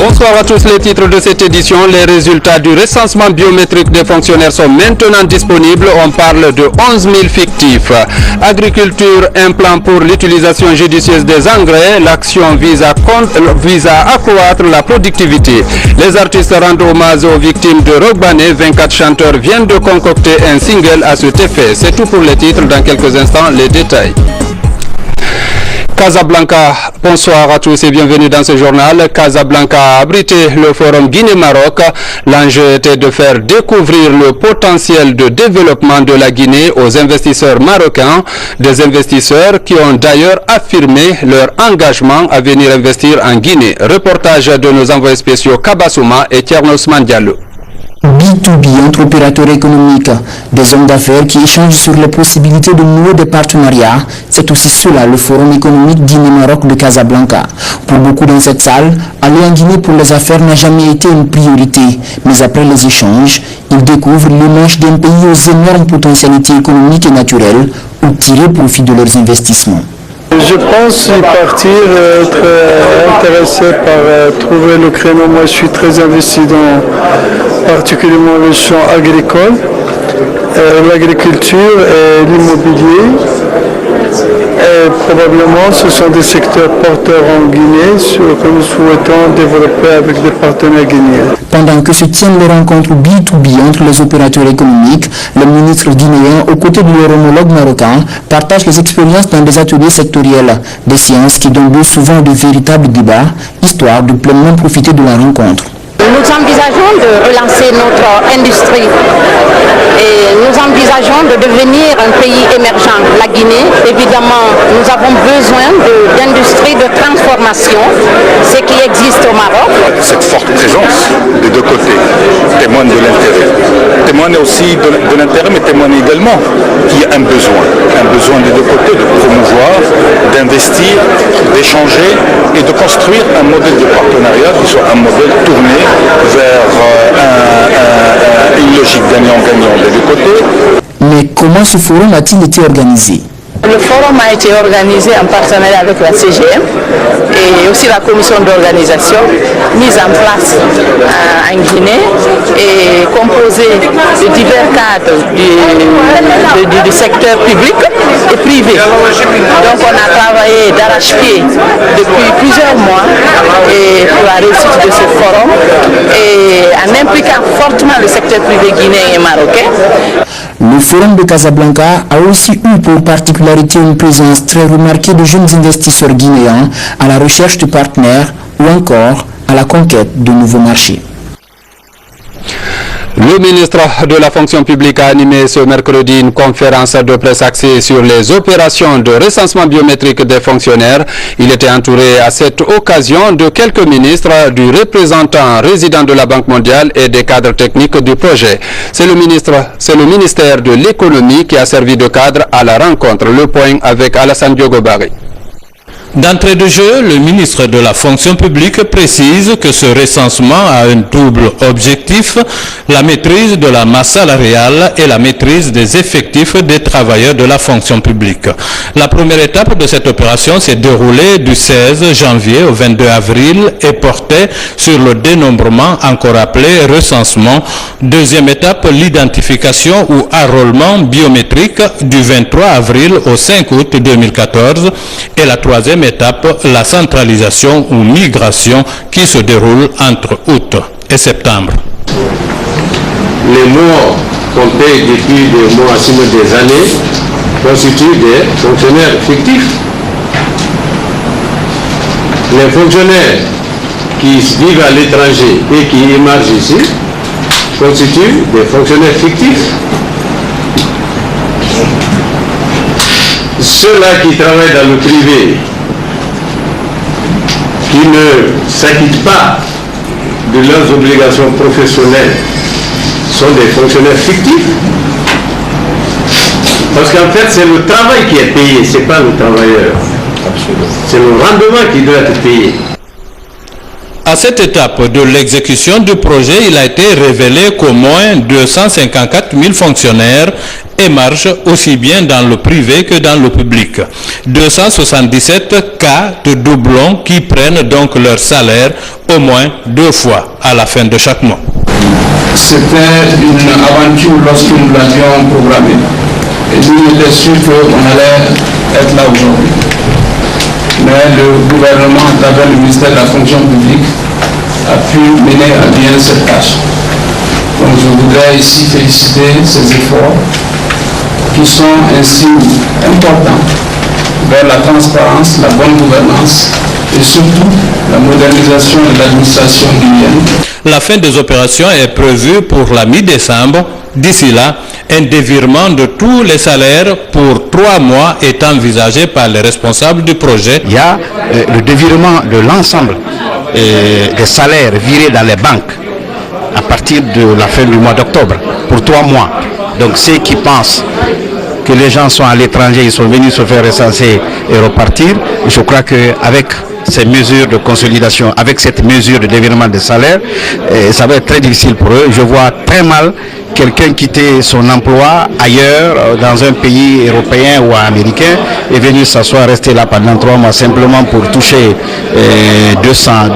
Bonsoir à tous, les titres de cette édition. Les résultats du recensement biométrique des fonctionnaires sont maintenant disponibles. On parle de 11 000 fictifs. Agriculture, un plan pour l'utilisation judicieuse des engrais. L'action vise à accroître la productivité. Les artistes rendent hommage aux victimes de Rogbané. 24 chanteurs viennent de concocter un single à cet effet. C'est tout pour les titres. Dans quelques instants, les détails. Casablanca, bonsoir à tous et bienvenue dans ce journal. Casablanca a abrité le forum Guinée-Maroc. L'enjeu était de faire découvrir le potentiel de développement de la Guinée aux investisseurs marocains, des investisseurs qui ont d'ailleurs affirmé leur engagement à venir investir en Guinée. Reportage de nos envoyés spéciaux Kabassouma et Thierno Ousmane Diallo. B2B entre opérateurs économiques, des hommes d'affaires qui échangent sur les possibilités de nouer des partenariats, c'est aussi cela le forum économique Guinée-Maroc de Casablanca. Pour beaucoup dans cette salle, aller en Guinée pour les affaires n'a jamais été une priorité, mais après les échanges, ils découvrent l'image d'un pays aux énormes potentialités économiques et naturelles où tirer profit de leurs investissements. Je pense y partir, être intéressé par trouver le créneau. Moi, je suis très investi dans particulièrement le champ agricole, l'agriculture et l'immobilier. Et probablement, ce sont des secteurs porteurs en Guinée que nous souhaitons développer avec des partenaires guinéens. Pendant que se tiennent les rencontres B2B entre les opérateurs économiques, le ministre guinéen, aux côtés de leur homologue marocain, partage les expériences dans des ateliers sectoriels, des séances qui donnent lieu souvent à de véritables débats, histoire de pleinement profiter de la rencontre. Nous envisageons de relancer notre industrie et nous envisageons de devenir un pays émergent. La Guinée, évidemment, nous avons besoin d'industrie de transformation, ce qui existe au Maroc. Cette forte présence des deux côtés témoigne de l'intérêt. Témoigne aussi de l'intérêt, mais témoigne également qu'il y a un besoin des deux côtés de promouvoir, d'investir, d'échanger et de construire un modèle de partenariat qui soit un modèle tourné vers une logique gagnant-gagnant des deux côtés. Mais comment ce forum a-t-il été organisé ? Le forum a été organisé en partenariat avec la CGM et aussi la commission d'organisation mise en place en Guinée et composée de divers cadres du secteur public et privé. Donc on a travaillé d'arrache-pied depuis plusieurs mois et pour la réussite de ce forum et en impliquant fortement le secteur privé guinéen et marocain. Le forum de Casablanca a aussi eu pour particularité une présence très remarquée de jeunes investisseurs guinéens à la recherche de partenaires ou encore à la conquête de nouveaux marchés. Le ministre de la fonction publique a animé ce mercredi une conférence de presse axée sur les opérations de recensement biométrique des fonctionnaires. Il était entouré à cette occasion de quelques ministres, du représentant résident de la Banque mondiale et des cadres techniques du projet. C'est le ministère de l'économie qui a servi de cadre à la rencontre. Le point avec Alassane Diogobari. D'entrée de jeu, le ministre de la fonction publique précise que ce recensement a un double objectif, la maîtrise de la masse salariale et la maîtrise des effectifs des travailleurs de la fonction publique. La première étape de cette opération s'est déroulée du 16 janvier au 22 avril et portait sur le dénombrement, encore appelé recensement. Deuxième étape, l'identification ou enrôlement biométrique du 23 avril au 5 août 2014 et la troisième étape, la centralisation ou migration qui se déroule entre août et septembre. Les mois comptés depuis des mois, sinon des années, constituent des fonctionnaires fictifs. Les fonctionnaires qui vivent à l'étranger et qui émargent ici constituent des fonctionnaires fictifs. Ceux-là qui travaillent dans le privé, qui ne s'acquittent pas de leurs obligations professionnelles, sont des fonctionnaires fictifs. Parce qu'en fait, c'est le travail qui est payé, ce n'est pas le travailleur. C'est le rendement qui doit être payé. À cette étape de l'exécution du projet, il a été révélé qu'au moins 254 000 fonctionnaires émargent aussi bien dans le privé que dans le public. 277 cas de doublons qui prennent donc leur salaire au moins 2 fois à la fin de chaque mois. C'était une aventure lorsque nous l'avions programmée. Et nous étions sûrs qu'on allait être là aujourd'hui. Mais le gouvernement, à travers le ministère de la fonction publique, a pu mener à bien cette tâche. Donc je voudrais ici féliciter ces efforts qui sont un signe important vers la transparence, la bonne gouvernance et surtout la modernisation de l'administration guinéenne. La fin des opérations est prévue pour la mi-décembre. D'ici là, un dévirement de tous les salaires pour 3 mois est envisagé par les responsables du projet. Il y a le dévirement de l'ensemble des salaires virés dans les banques à partir de la fin du mois d'octobre pour 3 mois. Donc ceux qui pensent que les gens sont à l'étranger, ils sont venus se faire recenser et repartir, je crois qu'avec ces mesures de consolidation, avec cette mesure de dévirement des salaires, ça va être très difficile pour eux. Je vois très mal quelqu'un quitter son emploi ailleurs, dans un pays européen ou américain, et venir s'asseoir, rester là pendant 3 mois simplement pour toucher $200.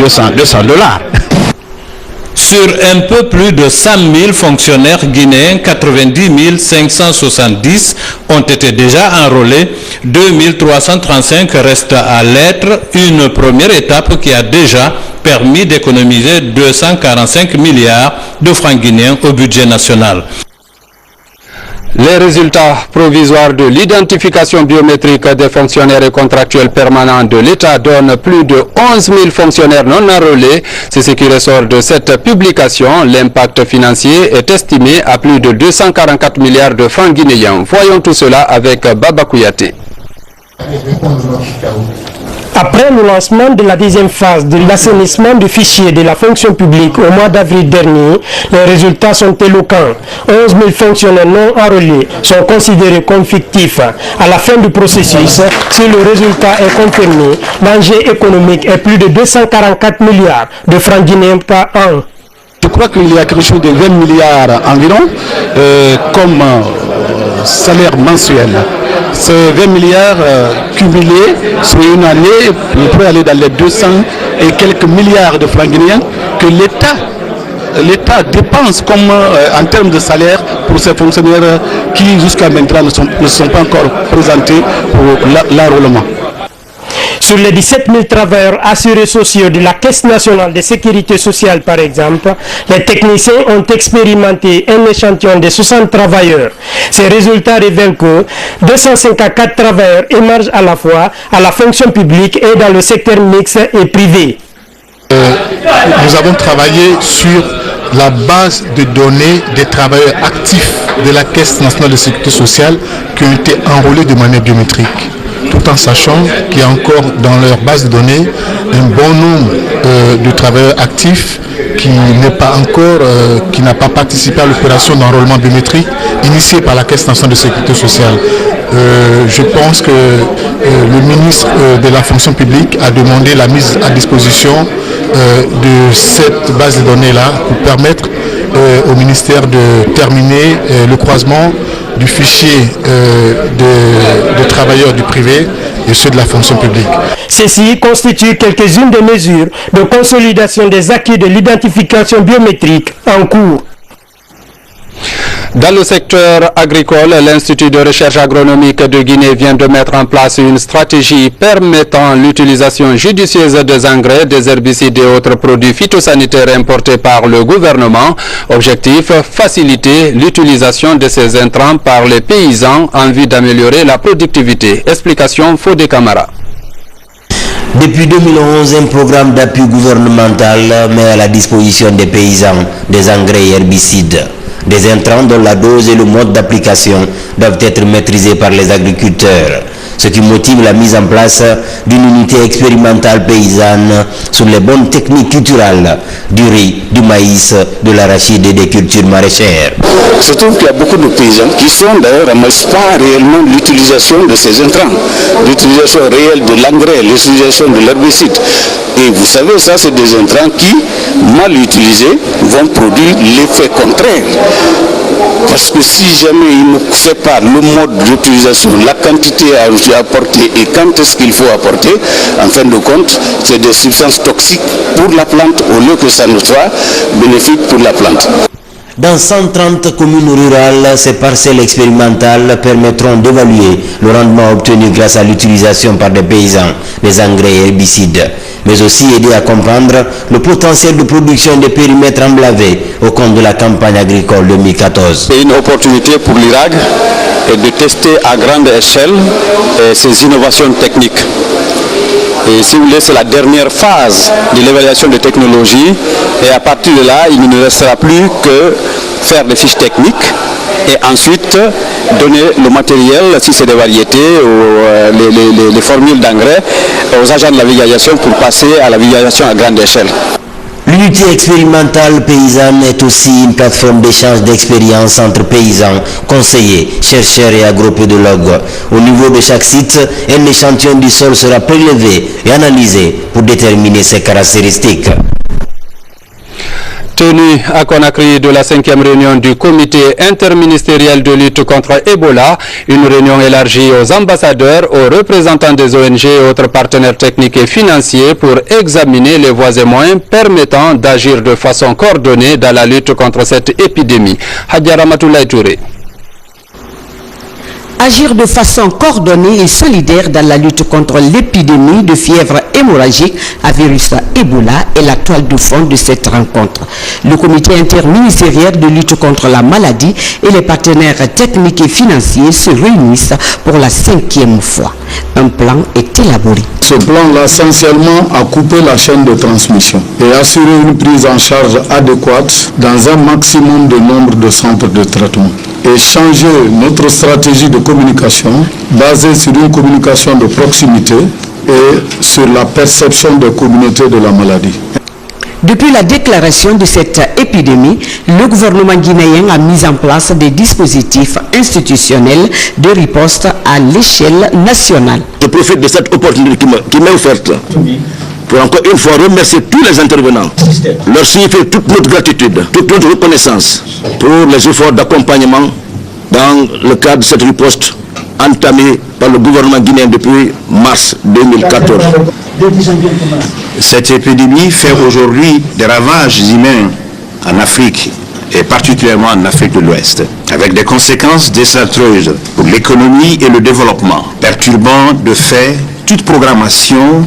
Sur un peu plus de 100 000 fonctionnaires guinéens, 90 570 ont été déjà enrôlés. 2335 restent à l'être, une première étape qui a déjà permis d'économiser 245 milliards de francs guinéens au budget national. Les résultats provisoires de l'identification biométrique des fonctionnaires et contractuels permanents de l'État donnent plus de 11 000 fonctionnaires non enrôlés. C'est ce qui ressort de cette publication. L'impact financier est estimé à plus de 244 milliards de francs guinéens. Voyons tout cela avec Baba Kouyaté. Après le lancement de la deuxième phase de l'assainissement du fichier de la fonction publique au mois d'avril dernier, les résultats sont éloquents. 11 000 fonctionnaires non enrôlés sont considérés comme fictifs. À la fin du processus, si le résultat est confirmé, l'enjeu économique est plus de 244 milliards de francs guinéens par an. Je crois qu'il y a quelque chose de 20 milliards environ comme salaire mensuel. Ces 20 milliards cumulés sur une année, on peut aller dans les 200 et quelques milliards de francs guinéens que l'État dépense comme en termes de salaire pour ces fonctionnaires qui jusqu'à maintenant ne sont pas encore présentés pour l'enrôlement. Sur les 17 000 travailleurs assurés sociaux de la Caisse nationale de sécurité sociale, par exemple, les techniciens ont expérimenté un échantillon de 60 travailleurs. Ces résultats révèlent que 254 travailleurs émergent à la fois à la fonction publique et dans le secteur mixte et privé. Nous avons travaillé sur la base de données des travailleurs actifs de la Caisse nationale de sécurité sociale qui ont été enrôlés de manière biométrique, tout en sachant qu'il y a encore dans leur base de données un bon nombre de travailleurs actifs qui n'a pas participé à l'opération d'enrôlement biométrique initiée par la Caisse nationale de sécurité sociale. Je pense que le ministre de la fonction publique a demandé la mise à disposition de cette base de données-là pour permettre au ministère de terminer le croisement du fichier de travailleurs du privé et ceux de la fonction publique. Ceci constitue quelques-unes des mesures de consolidation des acquis de l'identification biométrique en cours. Dans le secteur agricole, l'Institut de recherche agronomique de Guinée vient de mettre en place une stratégie permettant l'utilisation judicieuse des engrais, des herbicides et autres produits phytosanitaires importés par le gouvernement. Objectif, faciliter l'utilisation de ces intrants par les paysans en vue d'améliorer la productivité. Explication Fodé Camara. Depuis 2011, un programme d'appui gouvernemental met à la disposition des paysans des engrais et herbicides. Des intrants dont la dose et le mode d'application doivent être maîtrisés par les agriculteurs. ce qui motive la mise en place d'une unité expérimentale paysanne sur les bonnes techniques culturelles du riz, du maïs, de l'arachide et des cultures maraîchères. Je trouve qu'il y a beaucoup de paysans qui sont d'ailleurs, mais pas réellement l'utilisation de ces intrants, l'utilisation réelle de l'engrais, l'utilisation de l'herbicide. Et vous savez, ça c'est des intrants qui, mal utilisés, vont produire l'effet contraire. Parce que si jamais il ne sait pas le mode d'utilisation, la quantité à apporter et quand est-ce qu'il faut apporter, en fin de compte, c'est des substances toxiques pour la plante au lieu que ça ne soit bénéfique pour la plante. Dans 130 communes rurales, ces parcelles expérimentales permettront d'évaluer le rendement obtenu grâce à l'utilisation par des paysans des engrais et herbicides, mais aussi aider à comprendre le potentiel de production des périmètres emblavés au compte de la campagne agricole 2014. C'est une opportunité pour l'IRAG de tester à grande échelle ces innovations techniques. Et si vous voulez, c'est la dernière phase de l'évaluation des technologies. Et à partir de là, il ne restera plus que faire des fiches techniques et ensuite donner le matériel, si c'est des variétés ou les formules d'engrais, aux agents de la vulgarisation pour passer à la vulgarisation à grande échelle. L'unité expérimentale paysanne est aussi une plateforme d'échange d'expériences entre paysans, conseillers, chercheurs et agropédologues. Au niveau de chaque site, un échantillon du sol sera prélevé et analysé pour déterminer ses caractéristiques. Tenue à Conakry de la 5e réunion du comité interministériel de lutte contre Ebola, une réunion élargie aux ambassadeurs, aux représentants des ONG et autres partenaires techniques et financiers pour examiner les voies et moyens permettant d'agir de façon coordonnée dans la lutte contre cette épidémie. Hadja Ramatoulaye Touré. Agir de façon coordonnée et solidaire dans la lutte contre l'épidémie de fièvre hémorragique à virus Ebola est la toile de fond de cette rencontre. Le comité interministériel de lutte contre la maladie et les partenaires techniques et financiers se réunissent pour la 5e fois. Un plan est élaboré. Ce plan-là, essentiellement, a coupé la chaîne de transmission et assuré une prise en charge adéquate dans un maximum de nombre de centres de traitement. Et changer notre stratégie de communication basée sur une communication de proximité et sur la perception des communautés de la maladie. Depuis la déclaration de cette épidémie, le gouvernement guinéen a mis en place des dispositifs institutionnels de riposte à l'échelle nationale. Je profite de cette opportunité qui m'est offerte pour encore une fois remercier tous les intervenants, leur signifier toute notre gratitude, toute notre reconnaissance pour les efforts d'accompagnement dans le cadre de cette riposte entamée par le gouvernement guinéen depuis mars 2014. Cette épidémie fait aujourd'hui des ravages humains en Afrique et particulièrement en Afrique de l'Ouest, avec des conséquences désastreuses pour l'économie et le développement, perturbant de fait toute programmation,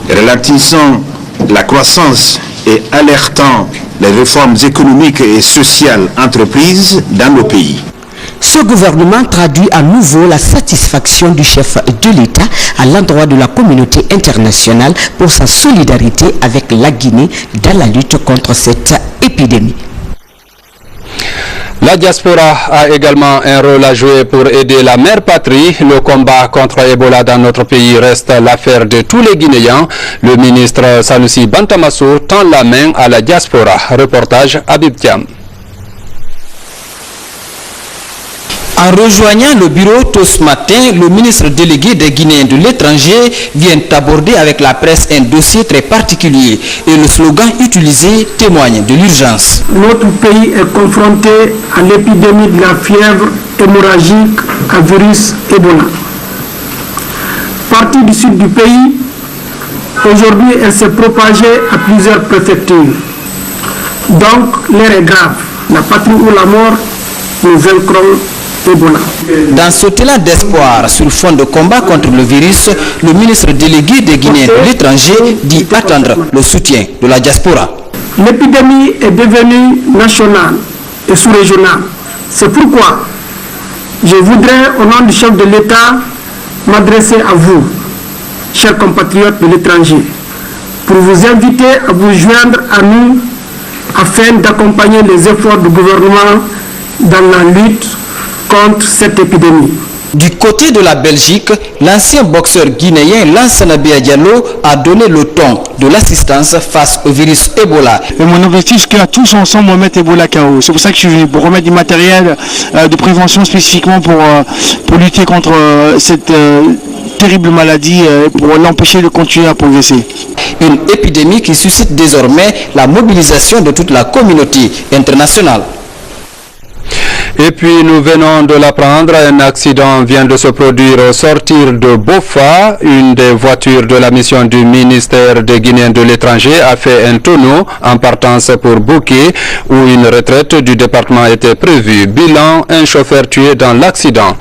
ralentissant la croissance et alertant les réformes économiques et sociales entreprises dans nos pays. Ce gouvernement traduit à nouveau la satisfaction du chef de l'État à l'endroit de la communauté internationale pour sa solidarité avec la Guinée dans la lutte contre cette épidémie. La diaspora a également un rôle à jouer pour aider la mère patrie. Le combat contre Ebola dans notre pays reste l'affaire de tous les Guinéens. Le ministre Sanusi Bantamassour tend la main à la diaspora. Reportage Habib Thiam. En rejoignant le bureau tôt ce matin, le ministre délégué des Guinéens de l'étranger vient aborder avec la presse un dossier très particulier et le slogan utilisé témoigne de l'urgence. Notre pays est confronté à l'épidémie de la fièvre hémorragique à virus Ebola. Partie du sud du pays, aujourd'hui elle s'est propagée à plusieurs préfectures. Donc l'air est grave. La patrie ou la mort, nous vaincrons Ebola. Dans cet élan d'espoir sur fond de combat contre le virus, le ministre délégué des Guinéens de l'étranger dit attendre le soutien de la diaspora. L'épidémie est devenue nationale et sous-régionale. C'est pourquoi je voudrais, au nom du chef de l'État, m'adresser à vous, chers compatriotes de l'étranger, pour vous inviter à vous joindre à nous afin d'accompagner les efforts du gouvernement dans la lutte contre cette épidémie. Du côté de la Belgique, l'ancien boxeur guinéen Lansana Diallo a donné le ton de l'assistance face au virus Ebola. Et mon objectif, c'est que tous ensemble on mette Ebola KO. C'est pour ça que je suis venu, pour remettre du matériel de prévention spécifiquement pour lutter contre cette terrible maladie, pour l'empêcher de continuer à progresser. Une épidémie qui suscite désormais la mobilisation de toute la communauté internationale. Et puis nous venons de l'apprendre, un accident vient de se produire au sortir de Bofa. Une des voitures de la mission du ministère des Guinéens de l'étranger a fait un tonneau en partance pour Bouquet où une retraite du département était prévue. Bilan, un chauffeur tué dans l'accident.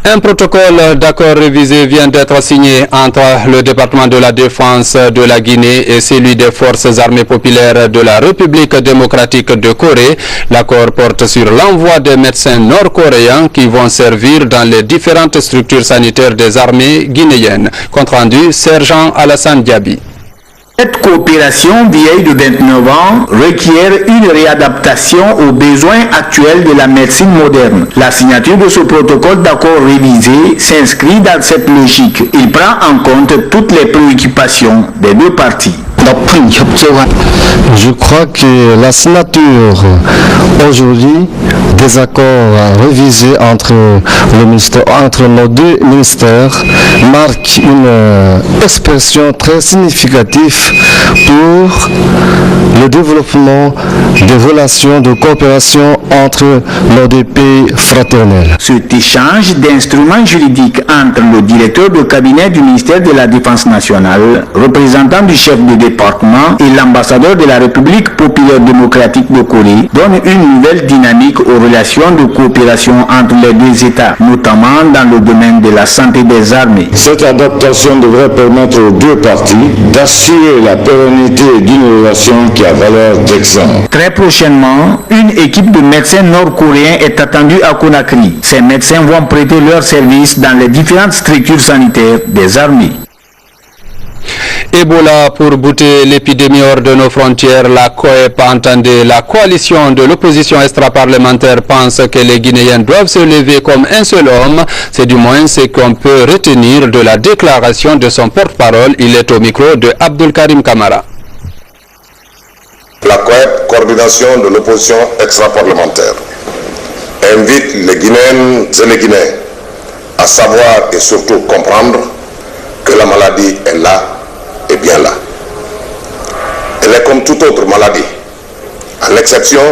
Un protocole d'accord révisé vient d'être signé entre le département de la défense de la Guinée et celui des forces armées populaires de la République démocratique de Corée. L'accord porte sur l'envoi des médecins nord-coréens qui vont servir dans les différentes structures sanitaires des armées guinéennes. Compte rendu, sergent Alassane Diaby. Cette coopération vieille de 29 ans requiert une réadaptation aux besoins actuels de la médecine moderne. La signature de ce protocole d'accord révisé s'inscrit dans cette logique. Il prend en compte toutes les préoccupations des deux parties. Je crois que la signature aujourd'hui des accords révisés entre nos deux ministères marque une expression très significative pour le développement des relations de coopération entre nos deux pays fraternels. Cet échange d'instruments juridiques entre le directeur de cabinet du ministère de la Défense nationale, représentant du chef de département et l'ambassadeur de la République populaire démocratique de Corée donne une nouvelle dynamique aux relations de coopération entre les deux États, notamment dans le domaine de la santé des armées. Cette adaptation devrait permettre aux deux parties d'assurer la pérennité d'une relation qui a valeur d'exemple. Très prochainement, une équipe de médecins nord-coréens est attendue à Conakry. Ces médecins vont prêter leurs services dans les différentes structures sanitaires des armées. Ebola pour bouter l'épidémie hors de nos frontières. La COEP entendait la coalition de l'opposition extra-parlementaire pense que les Guinéens doivent se lever comme un seul homme. C'est du moins ce qu'on peut retenir de la déclaration de son porte-parole. Il est au micro de Abdul Karim Kamara. La COEP, coordination de l'opposition extra-parlementaire, invite les Guinéennes et les Guinéens à savoir et surtout comprendre que la maladie est là et bien là. Elle est comme toute autre maladie, à l'exception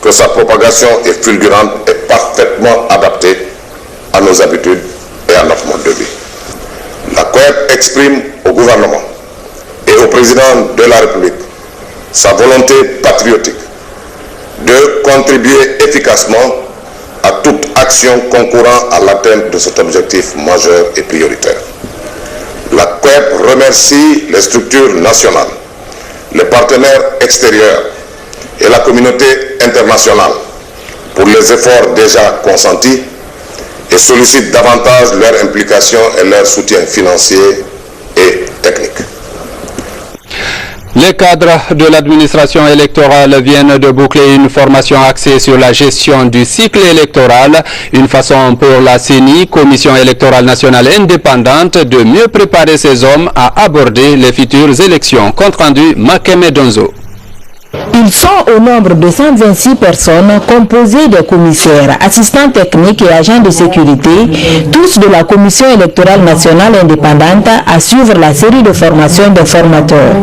que sa propagation est fulgurante et parfaitement adaptée à nos habitudes et à notre mode de vie. La COEP exprime au gouvernement et au président de la République sa volonté patriotique de contribuer efficacement à toute action concourant à l'atteinte de cet objectif majeur et prioritaire. La COEP remercie les structures nationales, les partenaires extérieurs et la communauté internationale pour les efforts déjà consentis et sollicite davantage leur implication et leur soutien financier et technique. Les cadres de l'administration électorale viennent de boucler une formation axée sur la gestion du cycle électoral, une façon pour la CENI, Commission électorale nationale indépendante, de mieux préparer ses hommes à aborder les futures élections. Compte rendu Makeme Donzo. Ils sont au nombre de 126 personnes composées de commissaires, assistants techniques et agents de sécurité, tous de la Commission électorale nationale indépendante à suivre la série de formations des formateurs.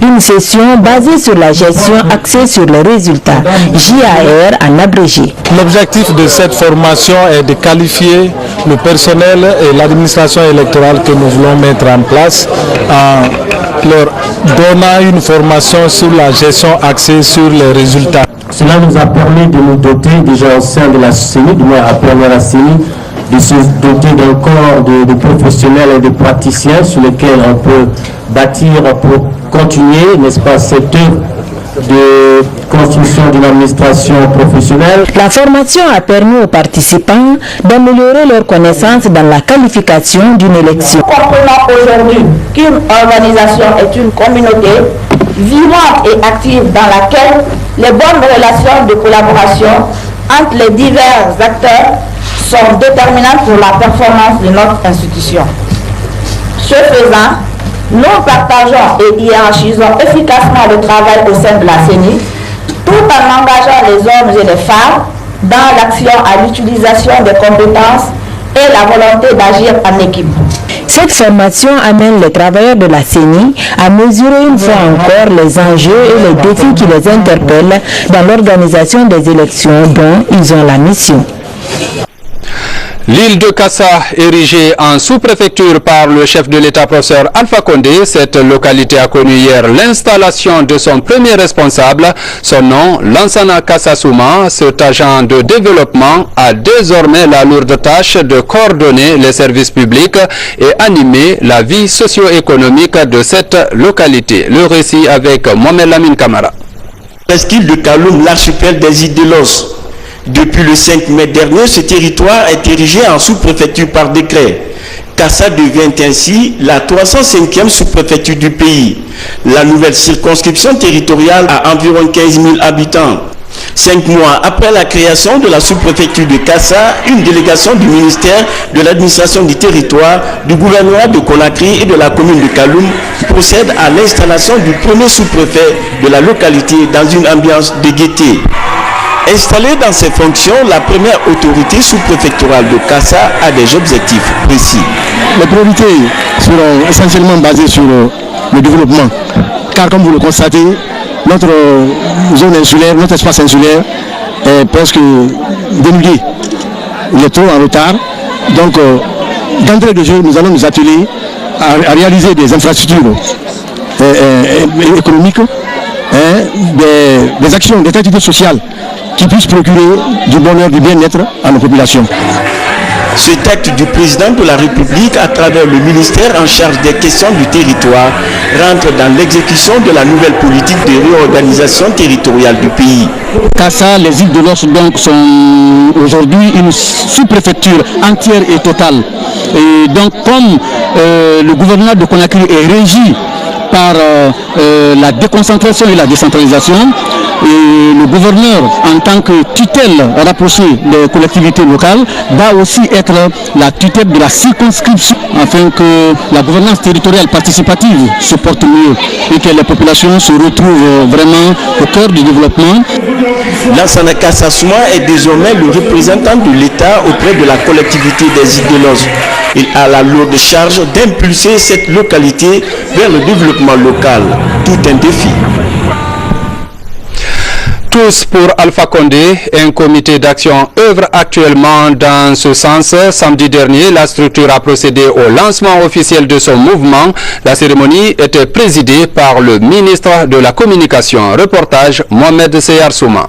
Une session basée sur la gestion axée sur les résultats, JAR en abrégé. L'objectif de cette formation est de qualifier le personnel et l'administration électorale que nous voulons mettre en place en leur donnant une formation sur la gestion axée sur les résultats. Cela nous a permis de nous doter déjà au sein de la CENI, du moins après la CENI, de se doter d'un corps de professionnels et de praticiens sur lesquels on peut bâtir pour continuer, n'est-ce pas, cette œuvre de construction d'une administration professionnelle. La formation a permis aux participants d'améliorer leurs connaissances dans la qualification d'une élection. Comprenons aujourd'hui qu'une organisation est une communauté vivante et active dans laquelle les bonnes relations de collaboration entre les divers acteurs sont déterminantes pour la performance de notre institution. Ce faisant, nous partageons et hiérarchisons efficacement le travail au sein de la CENI, tout en engageant les hommes et les femmes dans l'action à l'utilisation des compétences et la volonté d'agir en équipe. Cette formation amène les travailleurs de la CENI à mesurer une fois encore les enjeux et les défis qui les interpellent dans l'organisation des élections dont ils ont la mission. L'île de Kassa, érigée en sous-préfecture par le chef de l'État, professeur Alpha Condé, cette localité a connu hier l'installation de son premier responsable. Son nom, Lansana Kassasouma, cet agent de développement a désormais la lourde tâche de coordonner les services publics et animer la vie socio-économique de cette localité. Le récit avec Mohamed Lamine Kamara. Presqu'île de Kaloum, l'archipel des îles de Los. Depuis le 5 mai dernier, ce territoire est érigé en sous-préfecture par décret. Kassa devient ainsi la 305e sous-préfecture du pays. La nouvelle circonscription territoriale a environ 15 000 habitants. 5 mois après la création de la sous-préfecture de Kassa, une délégation du ministère de l'administration du territoire, du gouvernement de Conakry et de la commune de Kaloum procède à l'installation du premier sous-préfet de la localité dans une ambiance de gaieté. Installée dans ses fonctions, la première autorité sous-préfectorale de Kassa a des objectifs précis. Les priorités seront essentiellement basées sur le développement, car comme vous le constatez, notre zone insulaire, notre espace insulaire est presque dénudé. Il est trop en retard. Donc, d'entrée de jeu, nous allons nous atteler à réaliser des infrastructures économiques, des actions, des activités sociales qui puissent procurer du bonheur, du bien-être à nos populations. Cet acte du président de la République à travers le ministère en charge des questions du territoire rentre dans l'exécution de la nouvelle politique de réorganisation territoriale du pays. Kassa, les îles de Los donc sont aujourd'hui une sous-préfecture entière et totale. Et donc comme le gouvernement de Conakry est régi par la déconcentration et la décentralisation, et le gouverneur, en tant que tutelle rapprochée des collectivités locales, va aussi être la tutelle de la circonscription, afin que la gouvernance territoriale participative se porte mieux et que les populations se retrouvent vraiment au cœur du développement. Lansana Kassasouma est désormais le représentant de l'État auprès de la collectivité des îles de Los. Il a la lourde charge d'impulser cette localité vers le développement local. Tout un défi. Tous pour Alpha Condé, un comité d'action œuvre actuellement dans ce sens. Samedi dernier, la structure a procédé au lancement officiel de son mouvement. La cérémonie était présidée par le ministre de la Communication. Reportage Mohamed Seyar Souma.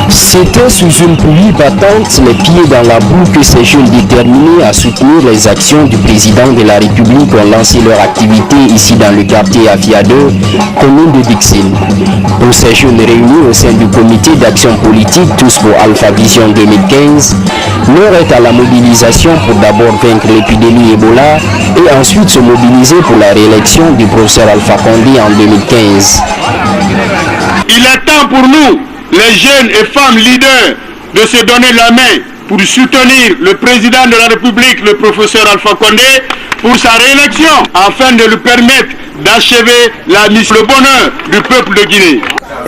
C'était sous une pluie battante, les pieds dans la boue, que ces jeunes déterminés à soutenir les actions du président de la République ont lancé leur activité ici dans le quartier Afia 2, commune de Dixine. Pour ces jeunes réunis au sein du comité d'action politique Tous pour Alpha Vision 2015, l'heure est à la mobilisation pour d'abord vaincre l'épidémie Ebola et ensuite se mobiliser pour la réélection du professeur Alpha Condé en 2015. Il est temps pour nous, les jeunes et femmes leaders, de se donner la main pour soutenir le président de la République, le professeur Alpha Condé, pour sa réélection, afin de lui permettre d'achever la mission, le bonheur du peuple de Guinée.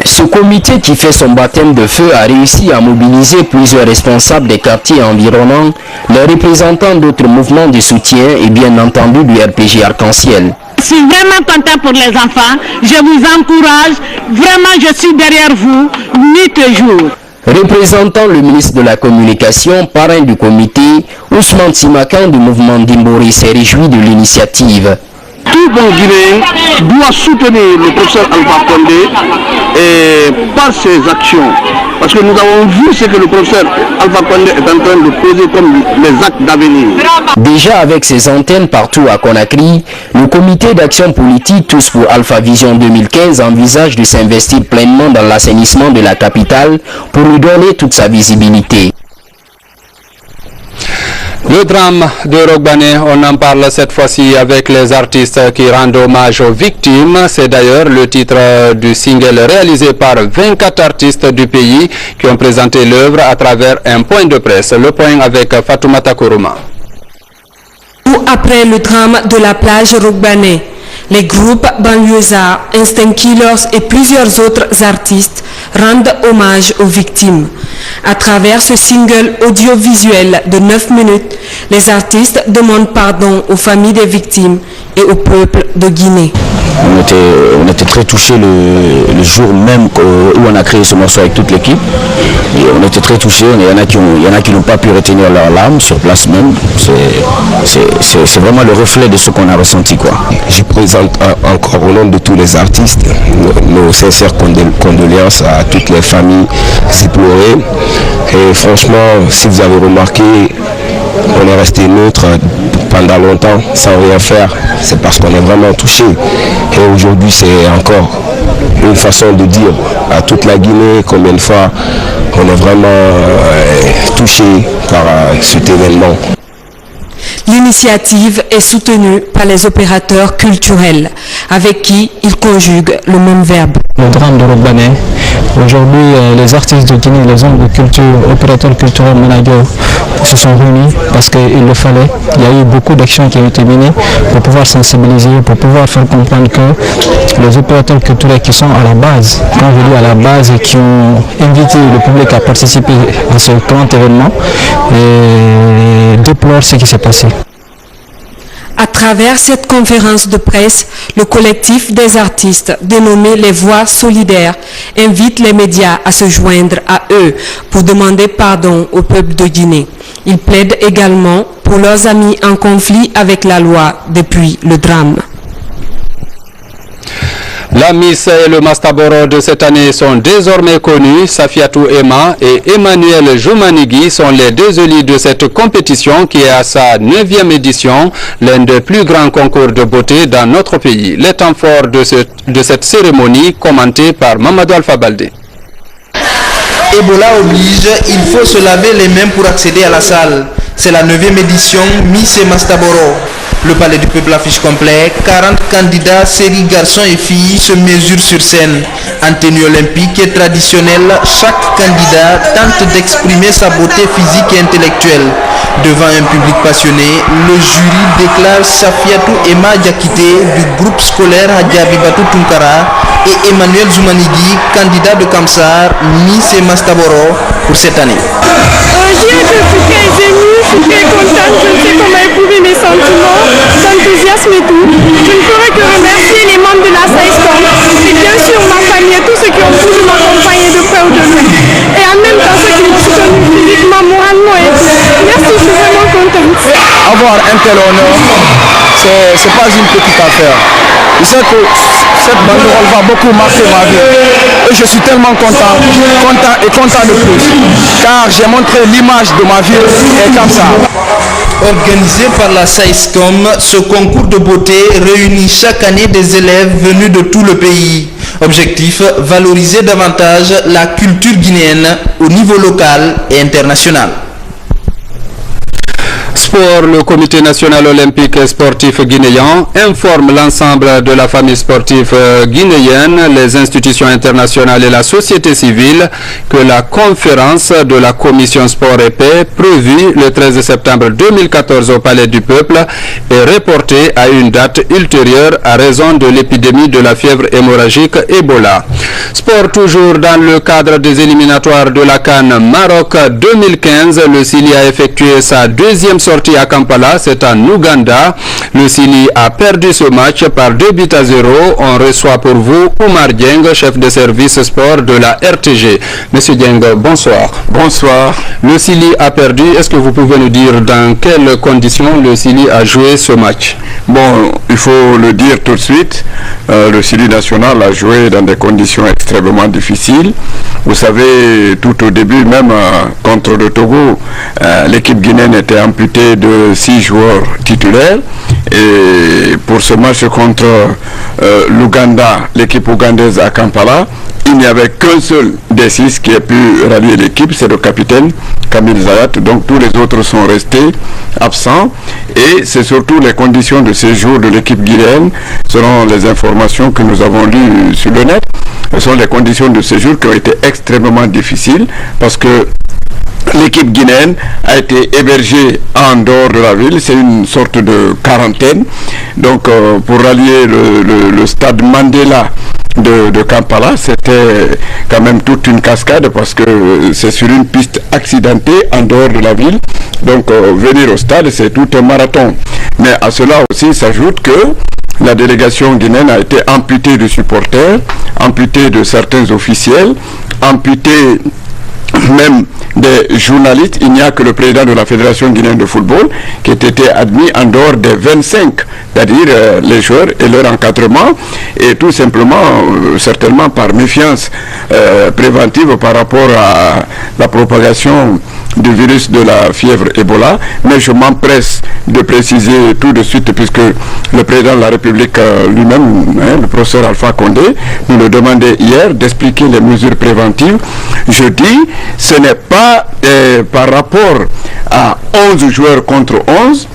Ce comité qui fait son baptême de feu a réussi à mobiliser plusieurs responsables des quartiers environnants, les représentants d'autres mouvements de soutien et bien entendu du RPG Arc-en-Ciel. Je suis vraiment content pour les enfants, je vous encourage, vraiment je suis derrière vous, nuit et jour. Représentant le ministre de la Communication, parrain du comité, Ousmane Simakan du mouvement Dimbori s'est réjoui de l'initiative. Tout bon Guinéen doit soutenir le professeur Alpha Condé par ses actions. Parce que nous avons vu ce que le professeur Alpha Condé est en train de poser comme les actes d'avenir. Déjà avec ses antennes partout à Conakry, le comité d'action politique Tous pour Alpha Vision 2015 envisage de s'investir pleinement dans l'assainissement de la capitale pour lui donner toute sa visibilité. Le drame de Rogbane, on en parle cette fois-ci avec les artistes qui rendent hommage aux victimes. C'est d'ailleurs le titre du single réalisé par 24 artistes du pays qui ont présenté l'œuvre à travers un point de presse. Le point avec Fatoumata Kourouma. Après le drame de la plage Rogbane, les groupes banlieusards, Instinct Killers et plusieurs autres artistes rendent hommage aux victimes. À travers ce single audiovisuel de 9 minutes, les artistes demandent pardon aux familles des victimes et au peuple de Guinée. On était très touchés le jour même où on a créé ce morceau avec toute l'équipe. On était très touchés, il y en a qui n'ont pas pu retenir leurs larmes sur place même. C'est vraiment le reflet de ce qu'on a ressenti, quoi. Je présente encore au nom de tous les artistes nos sincères condoléances à toutes les familles éplorées. Et franchement, si vous avez remarqué, on est resté neutre pendant longtemps sans rien faire. C'est parce qu'on est vraiment touché. Et aujourd'hui, c'est encore une façon de dire à toute la Guinée combien de fois on est vraiment touché par cet événement. L'initiative est soutenue par les opérateurs culturels, avec qui ils conjuguent le même verbe. Le drame de Rogbane, aujourd'hui les artistes de Guinée, les hommes de culture, opérateurs culturels, managers se sont réunis parce qu'il le fallait. Il y a eu beaucoup d'actions qui ont été menées pour pouvoir sensibiliser, pour pouvoir faire comprendre que les opérateurs culturels qui sont à la base, quand je dis à la base, et qui ont invité le public à participer à ce grand événement, et déplorent ce qui s'est passé. À travers cette conférence de presse, le collectif des artistes, dénommé les Voix solidaires, invite les médias à se joindre à eux pour demander pardon au peuple de Guinée. Ils plaident également pour leurs amis en conflit avec la loi depuis le drame. La Miss et le Mastaboro de cette année sont désormais connus. Safiatou Emma et Emmanuel Joumanigui sont les deux élus de cette compétition qui est à sa 9e édition, l'un des plus grands concours de beauté dans notre pays. Les temps forts de cette cérémonie, commenté par Mamadou Alpha Baldé. Ebola oblige, il faut se laver les mains pour accéder à la salle. C'est la 9e édition Miss et Mastaboro. Le palais du peuple affiche complet, 40 candidats, série garçons et filles se mesurent sur scène. En tenue olympique et traditionnelle, chaque candidat tente d'exprimer sa beauté physique et intellectuelle. Devant un public passionné, le jury déclare Safiatou Emma Diakité du groupe scolaire Hadjabibatou Tunkara et Emmanuel Joumanigui, candidat de Kamsar, Miss et Mastaboro pour cette année. Je suis très émue, je suis très contente, je ne sais comment éprouver mes sentiments, d'enthousiasme et tout. Je ne pourrais que remercier les membres de la SAISCOM et bien sûr ma famille et tous ceux qui ont voulu m'accompagner de près ou de loin. Et en même temps ceux qui m'ont soutenu physiquement, moralement et tout. Merci, je suis vraiment contente. Avoir un tel honneur, c'est pas une petite affaire. Je sais que cette banderole va beaucoup marquer ma vie. Et je suis tellement content de plus. Car j'ai montré l'image de ma ville et comme ça. Organisé par la SAISCOM, ce concours de beauté réunit chaque année des élèves venus de tout le pays. Objectif, valoriser davantage la culture guinéenne au niveau local et international. Sport, le comité national olympique et sportif guinéen informe l'ensemble de la famille sportive guinéenne, les institutions internationales et la société civile que la conférence de la commission sport et paix prévue le 13 septembre 2014 au Palais du Peuple est reportée à une date ultérieure à raison de l'épidémie de la fièvre hémorragique Ebola. Sport toujours dans le cadre des éliminatoires de la CAN Maroc 2015, le Sili a effectué sa deuxième sortie à Kampala, c'est en Ouganda. Le Sili a perdu ce match par 2-0. On reçoit pour vous Oumar Dieng, chef de service sport de la RTG. Monsieur Dieng, bonsoir. Bonsoir. Le Sili a perdu. Est-ce que vous pouvez nous dire dans quelles conditions le Sili a joué ce match? Bon, il faut le dire tout de suite. Le Sili national a joué dans des conditions extrêmement difficiles. Vous savez, tout au début, même contre le Togo, l'équipe guinéenne était amputée de 6 joueurs titulaires. Et pour ce match contre l'Ouganda, l'équipe ougandaise à Kampala, il n'y avait qu'un seul des 6 qui a pu rallier l'équipe, c'est le capitaine Kamil Zayat, donc tous les autres sont restés absents, et c'est surtout les conditions de séjour de l'équipe guinéenne, selon les informations que nous avons lues sur le net. Ce sont les conditions de séjour qui ont été extrêmement difficiles, parce que l'équipe guinéenne a été hébergée en dehors de la ville, c'est une sorte de quarantaine. Donc pour rallier le stade Mandela de Kampala, c'était quand même toute une cascade, parce que c'est sur une piste accidentée en dehors de la ville. Donc venir au stade, c'est tout un marathon. Mais à cela aussi s'ajoute que la délégation guinéenne a été amputée de supporters, amputée de certains officiels, amputée même des journalistes. Il n'y a que le président de la Fédération guinéenne de football qui a été admis en dehors des 25, c'est-à-dire les joueurs et leur encadrement, et tout simplement, certainement par méfiance préventive par rapport à la propagation du virus de la fièvre Ebola. Mais je m'empresse de préciser tout de suite, puisque le président de la République lui-même, le professeur Alpha Condé, nous le demandait hier d'expliquer les mesures préventives. Je dis, ce n'est pas par rapport à 11 joueurs contre 11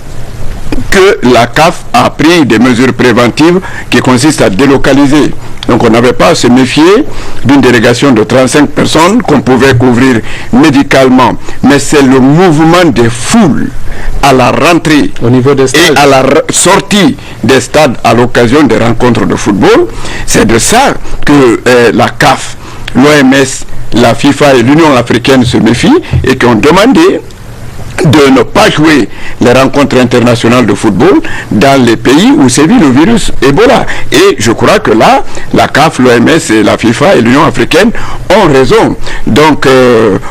que la CAF a pris des mesures préventives qui consistent à délocaliser. Donc on n'avait pas à se méfier d'une délégation de 35 personnes qu'on pouvait couvrir médicalement. Mais c'est le mouvement des foules à la rentrée au niveau des stades et à la sortie des stades à l'occasion des rencontres de football. C'est de ça que la CAF, l'OMS, la FIFA et l'Union africaine se méfient et qui ont demandé de ne pas jouer les rencontres internationales de football dans les pays où sévit le virus Ebola. Et je crois que là, la CAF, l'OMS et la FIFA et l'Union africaine ont raison. Donc,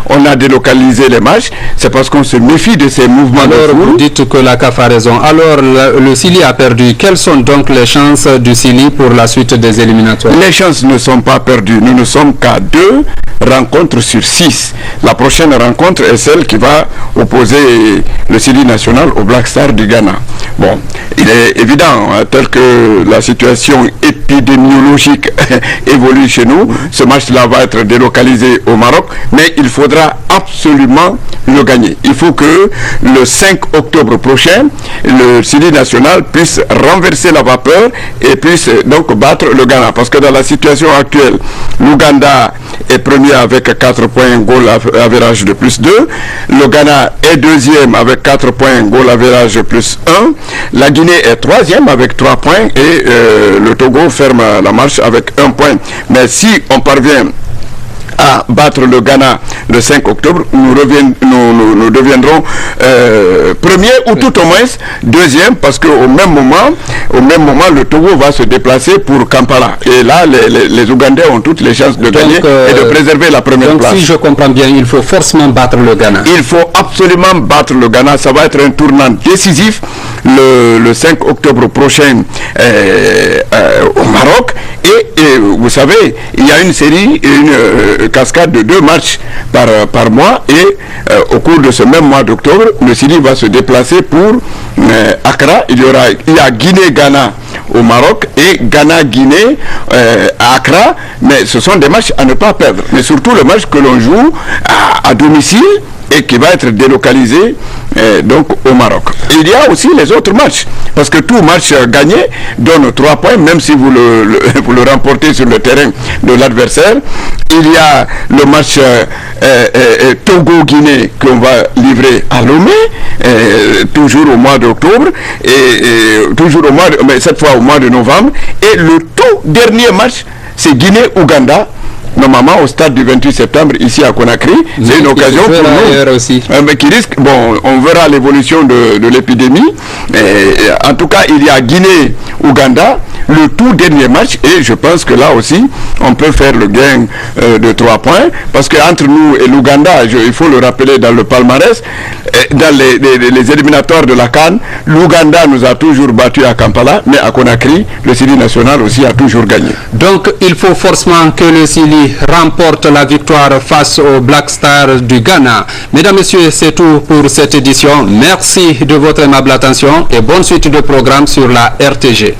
on a délocalisé les matchs, c'est parce qu'on se méfie de ces mouvements. Alors, vous dites que la CAF a raison. Alors, le Sili a perdu. Quelles sont donc les chances du Sili pour la suite des éliminatoires? Les chances ne sont pas perdues. Nous ne sommes qu'à 2 rencontres sur 6. La prochaine rencontre est celle qui va opposer le Sili national au Black Star du Ghana. Bon, il est évident, tel que la situation épidémiologique évolue chez nous, ce match-là va être délocalisé au Maroc, mais il faudra absolument le gagner. Il faut que le 5 octobre prochain, le Sili national puisse renverser la vapeur et puisse donc battre le Ghana. Parce que dans la situation actuelle, l'Ouganda est premier avec 4 points, goal average de plus 2. Le Ghana est deuxième avec 4 points, goal average plus 1. La Guinée est troisième avec 3 points et le Togo ferme la marche avec 1 point. Mais si on parvient à battre le Ghana le 5 octobre, nous deviendrons premier ou tout au moins deuxième, parce qu'au même moment, le Togo va se déplacer pour Kampala. Et là, les Ougandais ont toutes les chances de gagner et de préserver la première place. Donc si je comprends bien, il faut forcément battre le Ghana. Il faut absolument battre le Ghana. Ça va être un tournant décisif le 5 octobre prochain au Maroc. Et vous savez, il y a une série, une cascade de 2 matchs par mois, et au cours de ce même mois d'octobre, le Sili va se déplacer pour Accra. Il y a Guinée-Ghana au Maroc et Ghana-Guinée à Accra, mais ce sont des matchs à ne pas perdre. Mais surtout le match que l'on joue à domicile et qui va être délocalisé donc au Maroc. Et il y a aussi les autres matchs, parce que tout match gagné donne 3 points, même si vous le remportez sur le terrain de l'adversaire. Il y a le match Togo-Guinée qu'on va livrer à Lomé, toujours au mois d'octobre, et toujours mais cette fois au mois de novembre. Et le tout dernier match, c'est Guinée-Ouganda, normalement au stade du 28 septembre ici à Conakry. C'est une occasion pour nous aussi. Mais qui risque, bon, on verra l'évolution de l'épidémie. En tout cas, il y a Guinée-Ouganda, le tout dernier match, et je pense que là aussi on peut faire le gain de 3 points, parce qu'entre nous et l'Ouganda, il faut le rappeler dans le palmarès, dans les éliminatoires de la CAN, l'Ouganda nous a toujours battu à Kampala, mais à Conakry, le Sili national aussi a toujours gagné. Donc il faut forcément que le Sili remporte la victoire face au Black Star du Ghana. Mesdames, Messieurs, c'est tout pour cette édition. Merci de votre aimable attention et bonne suite de programme sur la RTG.